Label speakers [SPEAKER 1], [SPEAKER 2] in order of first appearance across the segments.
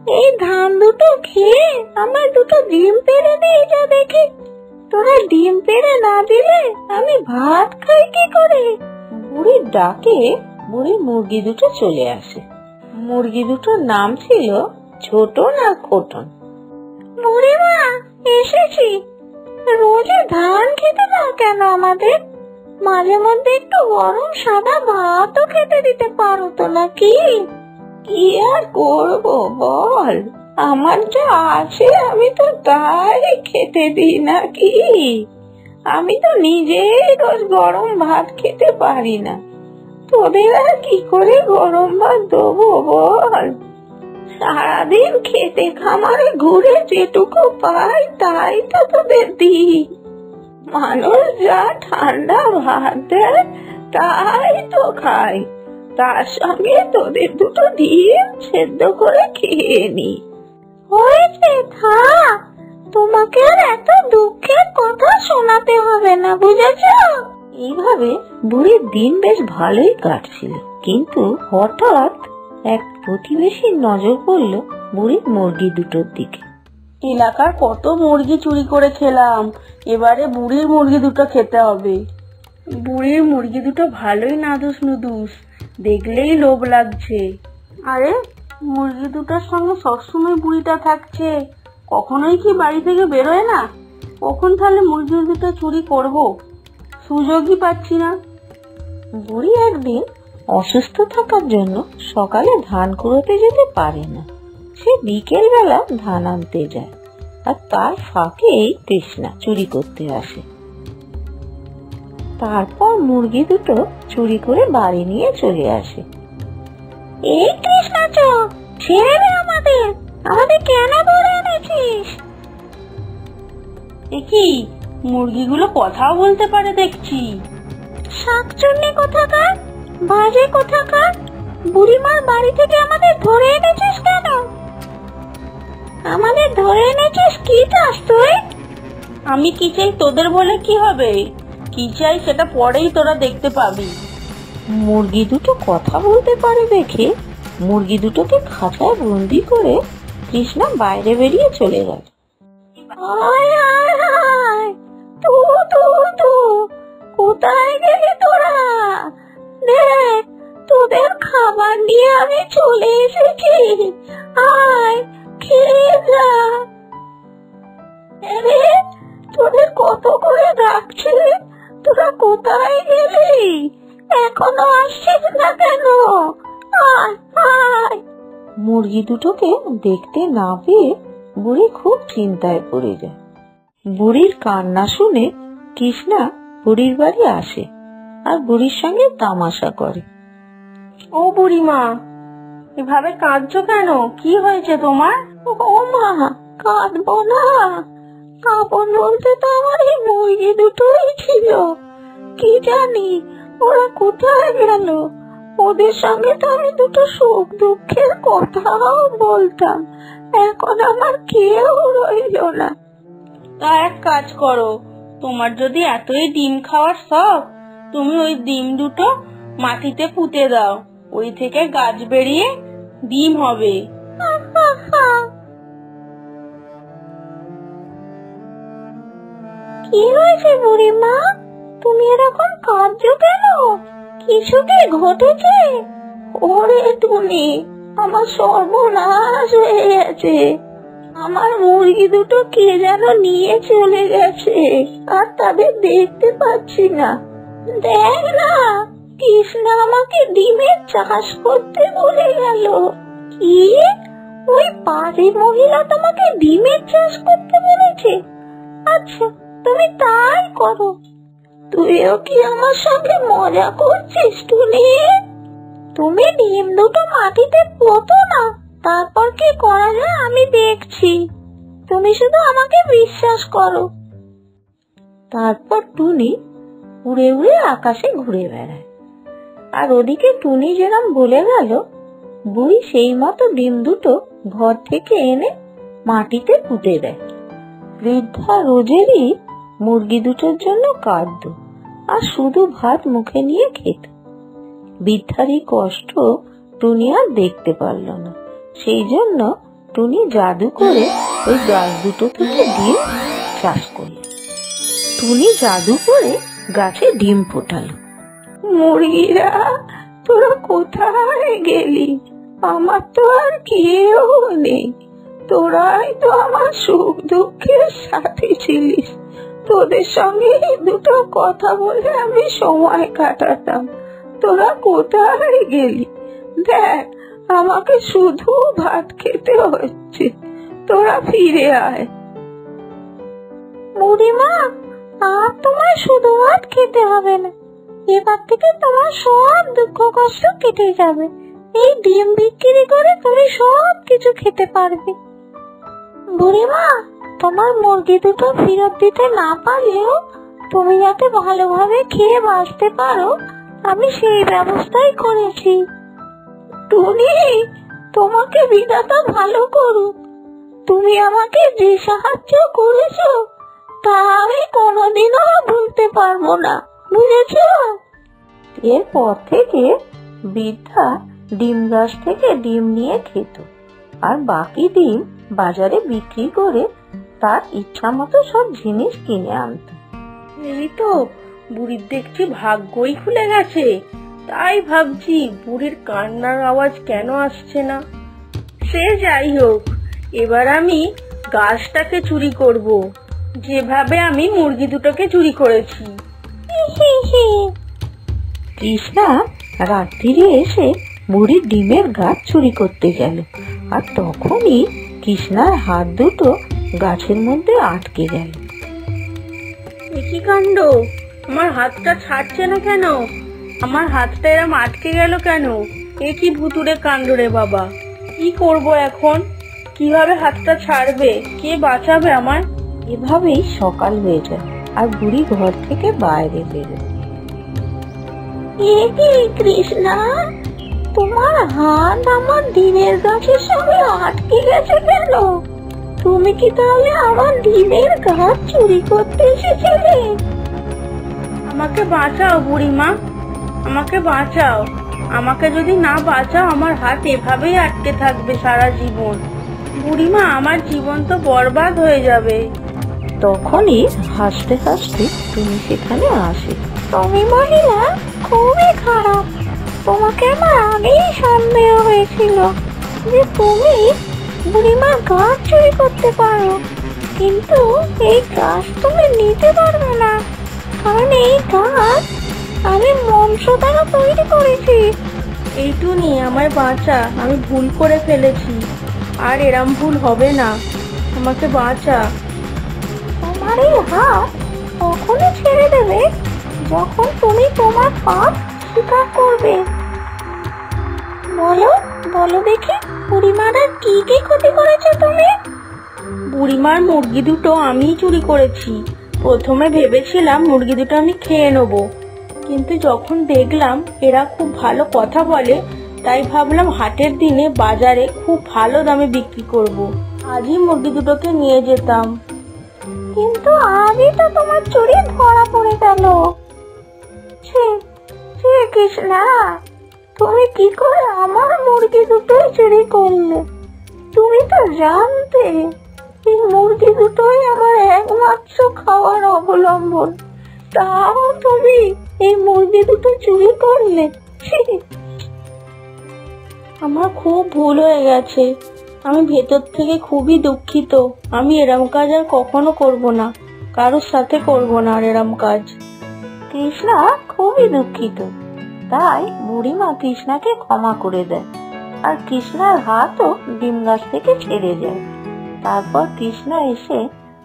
[SPEAKER 1] এই ধান দুটো খেয়ে আমার দুটো ডিম পেড়ে দিয়ে যা দেখি। তোরা ডিম পেড়ে না দিলে আমি ভাত খাই কি করে?
[SPEAKER 2] বুড়ির ডাকে বুড়ি মুরগি দুটো চলে আসে। মুরগি দুটোর নাম ছিল ছোটন আর খোটন।
[SPEAKER 1] বুড়িমা, এসেছি। রোজ ধান খেতে দাও কেন আমাদের? মাঝে মধ্যে একটু গরম সাদা ভাতও খেতে দিতে পারো তো নাকি?
[SPEAKER 2] কি আর করবো বল, আমার যা আছে আমি তো তাই খেতে দিই নাকি। আমি তো নিজেই রোজ গরম ভাত খেতে পারি না, তোদের আর কি করে গরম ভাত দেবো বল। সারাদিন খেতে খামারে ঘুরে যেটুকু পাই তাই তো তোদের দিই। মানুষ যা ঠান্ডা ভাত দেয় তাই তো খাই, তার সঙ্গে তোদের দুটো ডিম সেদ্ধ করে খেয়ে নি।
[SPEAKER 1] হয়েছে, থাক। তোমাকে আর এত দুঃখের কথা শোনাতে হবে না, বুঝেছো?
[SPEAKER 2] এইভাবে বুড়ির দিন বেশ ভালোই কাটছিল, কিন্তু হঠাৎ এক প্রতিবেশীর নজর পড়ল বুড়ির মুরগি দুটোর দিকে।
[SPEAKER 3] এলাকার কত মুরগি চুরি করে খেলাম, এবারে বুড়ির মুরগি দুটো খেতে হবে। বুড়ির মুরগি দুটো ভালোই নাদুস নুদুস, দেখলেই লোভ লাগছে। আরে, মুরগি দুটোর সঙ্গে সবসময় বুড়িটা থাকছে, কখনোই কি বাড়ি থেকে বেরোয় না? কখন তাহলে মুরগি দুটো চুরি করব? সুযোগই পাচ্ছি না।
[SPEAKER 2] বুড়ি একদিন অসুস্থ থাকার জন্য সকালে ধান কুড়োতে যেতে পারে না। সে বিকেল বেলা ধান আনতে যায়, আর তার ফাঁকেই তৃষ্ণা চুরি করতে আসে। তারপর মুরগি দুটো চুরি করে বাড়ি নিয়ে চলে আসে।
[SPEAKER 1] এই তৃষ্ণা, চোখ ছেড়ে দে আমাদের। আমাদের কেন ধরে এনেছিস?
[SPEAKER 3] কি, মুরগিগুলো কথাও বলতে পারে দেখছি।
[SPEAKER 1] শাকচুন্নি কোথাকার, বাজে কোথাকার, বুড়িমার বাড়ি থেকে আমাদের ধরে এনেছিস কেন? আমাদের ধরে এনেছিস কি চাস তুই?
[SPEAKER 3] আমি কি চাই তোদের বলে কি হবে? কি চাই সেটা পরেই তোরা দেখতে পাবি।
[SPEAKER 2] মুরগি দুটো কথা বলতে পারে দেখে মুরগি দুটোকে খাঁচায় বন্দি করে তৃষ্ণা বাইরে বেরিয়ে চলে গেল।
[SPEAKER 1] আয় আয় আয়, তু তু তু, কোথায় গেলি তোরা? দেখ, তোদের খাবার নিয়ে আমি চলে এসেছি। আয়, খেয়ে যা। আরে, তোদের কত করে ডাকছি, তোরা কোথায় গেলি? এখনো আসছিস না কেন? আয় আয়।
[SPEAKER 2] মুরগি দুটোকে দেখতে না পেয়ে বুড়ি খুব চিন্তায় পড়ে যায়। বুড়ির কান্না শুনে তৃষ্ণা বুড়ির বাড়ি আসে আর বুড়ির সঙ্গে তামাশা করে।
[SPEAKER 3] ও বুড়িমা, এভাবে কাঁদছো কেন? কি হয়েছে তোমার?
[SPEAKER 1] ও মা, কাঁদবো না। আপন বলতে তো আমার এই মুরগি দুটোই ছিল। কি জানি ওরা কোথায় গেল। ওদের সঙ্গে তো আমি দুটো সুখ দুঃখের কথাও বলতাম, এখন আমার কেউ রইল না।
[SPEAKER 3] তা এক কাজ করো, তোমার যদি এতই ডিম খাওয়ার শখ, তুমি ওই ডিম দুটো মাটিতে পুঁতে দাও, ওই থেকে গাছ বেরিয়ে ডিম হবে।
[SPEAKER 1] কি হয়েছে বুড়িমা, তুমি এরকম কাঁদছো কেন? কিছু কি ঘটেছে? ওরে টুনি, আমার সর্বনাশ হয়ে গেছে। আমার মুরগি দুটো কে যেন নিয়ে চলে গেছে, আর তাদের দেখতে পাচ্ছি না। দেখ না, কৃষ্ণা আমাকে ডিমের চাষ করতে বলে গেল। কি? ওই পাড়ি মহিলা তোমাকে ডিমের চাষ করতে বলেছে? আচ্ছা, তুমি তাই করো। তুইও কি আমার সঙ্গে মজা করছিস টুনি? তুমি ডিম দুটো মাটিতে পোতো না, তারপর কি করা যায় আমি দেখছি। তুমি শুধু আমাকে বিশ্বাস করো।
[SPEAKER 2] তারপর টুনি উড়ে উড়ে আকাশে ঘুরে বেড়ায়, আর ওদিকে টুনি যেরকম বলে গেল বুড়ি সেই মতো ডিম দুটো ঘর থেকে এনে মাটিতে পুঁতে দেয়। বৃদ্ধা রোজেরই মুরগি দুটোর জন্য কাঁদতো আর শুধু ভাত মুখে নিয়ে খেত। বৃদ্ধার এই কষ্ট টুনি আর দেখতে পারল না, সেই জন্য টুনি জাদু করে ওই গাছ দুটো থেকে ডিম চাষ করলো। টুনি জাদু করে গাছে ডিম ফোটালো। মুরগিরা, তোরা কোথায় গেলি? আমার তো আর কেউ নেই, তোরাই তো আমার সুখ দুঃখের সাথী ছিলিস। তোদের সঙ্গে দুটো কথা বলে আমি সময় কাটাতাম। তোরা কোথায় গেলি? দেখ, আমাকে শুধু ভাত খেতে হচ্ছে, তোরা ফিরে আয়।
[SPEAKER 1] বুড়িমা, আর তোমার শুধু ভাত খেতে হবে না, এবার থেকে তোমার সব দুঃখ কষ্ট কেটে যাবে। এই ডিম বিক্রি করে তুমি সব কিছু খেতে পারবে। বুড়িমা, তোমার মুরগি দুটো ফেরত দিতে না পারলেও তুমি যাতে ভালোভাবে খেয়ে বাঁচতে পারো, আমি সেই ব্যবস্থাই করেছি।
[SPEAKER 2] টুনি, তোমাকে বিধাতা ভালো করুক। তুমি আমাকে যে সাহায্য করেছো তা আমি কোনোদিনও ভুলতে পারবো না, বুঝেছো? এরপর থেকে বৃদ্ধা ডিম গাছ থেকে ডিম নিয়ে খেত, আর বাকি ডিম বাজারে বিক্রি করে তার ইচ্ছা মতো সব জিনিস কিনে আনত।
[SPEAKER 3] এই তো বুড়ির দেখছি ভাগ্যই খুলে গেছে। তাই ভাবছি বুড়ির কান্নার আওয়াজ কেন আসছে না। সে যাই হোক, এবার আমি গাছটাকে চুরি করব, যেভাবে আমি মুরগি দুটোকে চুরি করেছি।
[SPEAKER 2] কৃষ্ণা রাত্রিরে এসে বুড়ির ডিমের গাছ চুরি করতে গেল, আর তখনই কৃষ্ণার হাত দুটো গাছের মধ্যে আটকে গেল।
[SPEAKER 3] কি কাণ্ড, আমার হাতটা ছাড়ছে না কেন? আমার হাতটা এরম আটকে গেল কেন? এ কি ভুতুরে কাণ্ড রে বাবা! কি করব এখন? কিভাবে হাতটা ছাড়বে? কে বাঁচাবে আমায়?
[SPEAKER 2] এভাবেই সকাল হয়ে যায়, আর বুড়ি ঘর থেকে বাইরে বেরোয়।
[SPEAKER 1] এ কি কৃষ্ণা, তোমার হাত আমার ডিমের গাছের সঙ্গে আটকে গেছে কেন? তুমি কি তাহলে আমার ডিমের গাছ চুরি করতে এসেছিলে?
[SPEAKER 3] আমাকে বাঁচাও বুড়িমা, আমাকে বাঁচাও। আমাকে যদি না বাঁচাও, আমার হাত এভাবেই আটকে থাকবে সারা জীবন। বুড়িমা, আমার জীবন তো বরবাদ হয়ে যাবে।
[SPEAKER 2] তখনই হাসতে হাসতে তুমি সেখানে আসে।
[SPEAKER 1] তুমি মহিলা খুবই খারাপ। তোমাকে আমার আগেই সন্দেহ হয়েছিল যে তুমি বুড়িমার গাছ চুরি করতে পারো, কিন্তু এই গাছ তুমি নিতে পারবে না, কারণ এই গাছ আমি মনসা দ্বারা তৈরি করেছি।
[SPEAKER 3] এই টুনি, আমায় বাঁচা, আমি ভুল করে ফেলেছি, আর এরম ভুল হবে না, আমাকে বাঁচা।
[SPEAKER 1] তোমার এই হাত তখনই ছেড়ে দেবে যখন তুমি তোমার পাপ স্বীকার করবে। বলো বলো দেখি, বুড়িমার আর কি কি ক্ষতি করেছো তুমি?
[SPEAKER 3] বুড়িমার মুরগি দুটো আমি চুরি করেছি। প্রথমে ভেবেছিলাম মুরগি দুটো আমি খেয়ে নেবো, কিন্তু যখন দেখলাম এরা খুব ভালো কথা বলে, তাই ভাবলাম হাটের দিনে বাজারে খুব ভালো দামে বিক্রি করব। আজই মুরগি দুটোকে নিয়ে যেতাম।
[SPEAKER 1] কিন্তু আজই তো তোমার চুরি ধরা পড়ে গেল। কৃষ্ণা, তুমি কি করে আমার মুরগি দুটো চুরি করলে? তুমি তো জানতে এই মুরগি দুটোই আমার একমাত্র খাওয়ার অবলম্বন, তাও তুমি এই মুরগি দুটো চুরি করলে।
[SPEAKER 3] আমার খুব ভুল হয়ে গেছে, আমি ভেতর থেকে খুবই দুঃখিত। আমি এরম কাজ আর কখনো করব না, কারোর সাথে করব না আর এরম কাজ।
[SPEAKER 2] কৃষ্ণা খুবই দুঃখিত, তাই বুড়িমা কৃষ্ণাকে ক্ষমা করে দেয়, আর কৃষ্ণার হাতও ডিম গাছ থেকে ছেড়ে যায়। তারপর কৃষ্ণা এসে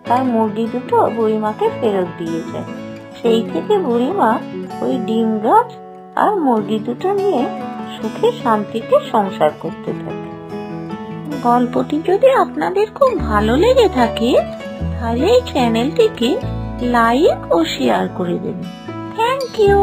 [SPEAKER 2] তার মুরগি দুটো বুড়িমাকে ফেরত দিয়ে যায়। সেই থেকে বুড়িমা ওই ডিম গাছ আর মুরগি দুটো নিয়ে সুখে শান্তিতে সংসার করতে থাকে। গল্পটি যদি আপনাদের খুব ভালো লেগে থাকে তাহলে এই চ্যানেলটিকে লাইক ও শেয়ার করে দেবেন।
[SPEAKER 1] Thank you.